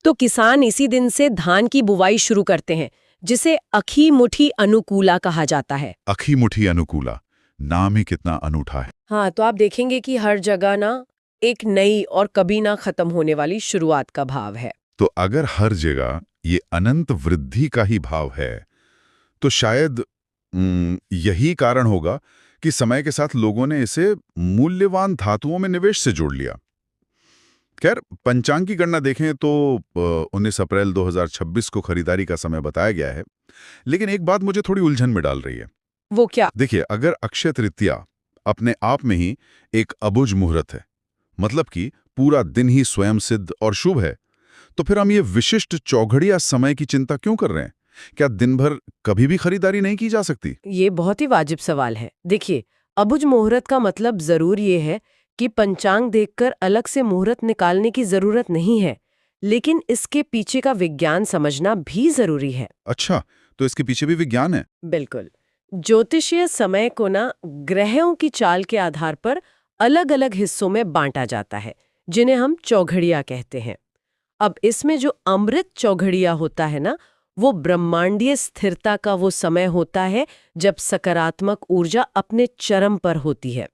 तो किसान इसी दिन से धान की बुवाई शुरू करते हैं, जिसे अखी मुठी अनुकूला कहा जाता है। अखी मुठी अनुकूला, नाम ही कितना अनूठा है। हाँ, तो आप देखेंगे कि हर जगह ना एक नई और कभी ना खत्म होने वाली शुरुआत का भाव है। तो अगर हर जगह ये अनंत वृद्धि का ही भाव है, तो शायद यही कारण होगा कि समय के साथ लोगों ने इसे मूल्यवान धातुओं में निवेश से जोड़ लिया। खैर, पंचांग की गणना देखें तो 19 अप्रैल 2026 को खरीदारी का समय बताया गया है, लेकिन एक बात मुझे थोड़ी उलझन में डाल रही है। वो क्या? देखिए, अगर अक्षय तृतीया अपने आप में ही एक अबुझ मुहूर्त है, मतलब कि पूरा दिन ही स्वयं सिद्ध और शुभ है, तो फिर हम ये विशिष्ट चौघड़िया समय की चिंता क्यों कर रहे हैं? क्या दिन भर कभी भी खरीदारी नहीं की जा सकती? ये बहुत ही वाजिब सवाल है। देखिए, अबुझ मुहूर्त का मतलब जरूर ये है कि पंचांग देखकर अलग से मुहूर्त निकालने की जरूरत नहीं है, लेकिन इसके पीछे का विज्ञान समझना भी जरूरी है। अच्छा, तो इसके पीछे भी विज्ञान है? बिल्कुल। ज्योतिषीय समय को ना ग्रहों की चाल के आधार पर अलग-अलग हिस्सों में बांटा जाता है, जिन्हें हम चौघड़िया कहते हैं। अब इसमें जो अमृत चौघड़िया होता है ना, वो ब्रह्मांडीय स्थिरता का वो समय होता है जब सकारात्मक ऊर्जा अपने चरम पर होती है।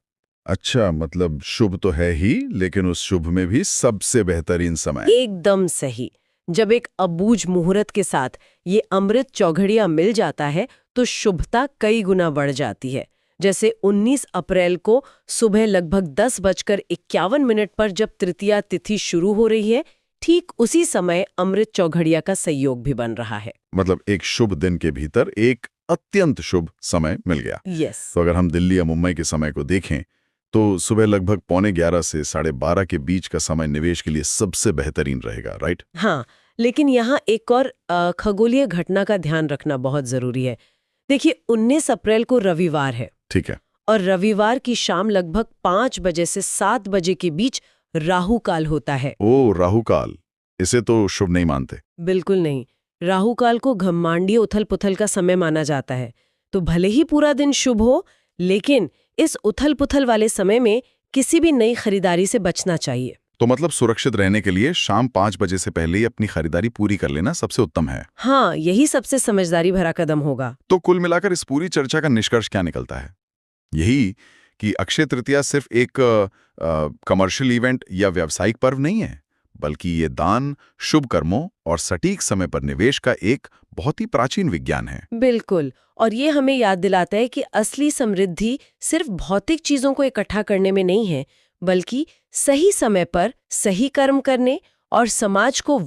अच्छा, मतलब शुभ तो है ही, लेकिन उस शुभ में भी सबसे बेहतरीन समय। एकदम सही। जब एक अबूझ मुहूर्त के साथ ये अमृत चौघड़िया मिल जाता है तो शुभता कई गुना बढ़ जाती है। जैसे 19 अप्रैल को सुबह लगभग 10:51 पर जब तृतीया तिथि शुरू हो रही है, ठीक उसी समय अमृत चौघड़िया का संयोग भी बन रहा है। मतलब एक शुभ दिन के भीतर एक अत्यंत शुभ समय मिल गया। यस। तो अगर हम दिल्ली या मुंबई के समय को देखें, तो सुबह लगभग 11:45 से 12:30 के बीच का समय निवेश के लिए सबसे बेहतरीन रहेगा, राइट? हाँ, लेकिन यहाँ एक और खगोलीय घटना का ध्यान रखना बहुत जरूरी है। देखिए, 19 अप्रैल को रविवार है ठीक है। और रविवार की शाम लगभग 5 बजे से 7 बजे के बीच राहु काल होता है। ओ, राहु काल, इसे तो शुभ नहीं मानते। बिल्कुल नहीं। राहु काल को ब्रह्मांडीय उथल-पुथल का समय माना जाता है। तो भले ही पूरा दिन शुभ हो, लेकिन इस उथल-पुथल वाले समय में किसी भी नई खरीदारी से बचना चाहिए। तो मतलब सुरक्षित रहने के लिए शाम 5 बजे से पहले ही अपनी खरीदारी पूरी कर लेना सबसे उत्तम है। हाँ, यही सबसे समझदारी भरा कदम होगा। तो कुल मिलाकर इस पूरी चर्चा का निष्कर्ष क्या निकलता है? यही कि अक्षय तृतीया सिर्फ एक कमर्शियल इवेंट या व्यावसायिक पर्व नहीं है, बल्कि ये दान, शुभ कर्मों और सटीक समय पर निवेश का एक बहुत ही प्राचीन विज्ञान है। बिल्कुल। और ये हमें याद दिलाता है कि असली समृद्धि सिर्फ भौतिक चीजों को इकट्ठा करने में नहीं है, बल्कि सही समय पर सही कर्म करने और समाज को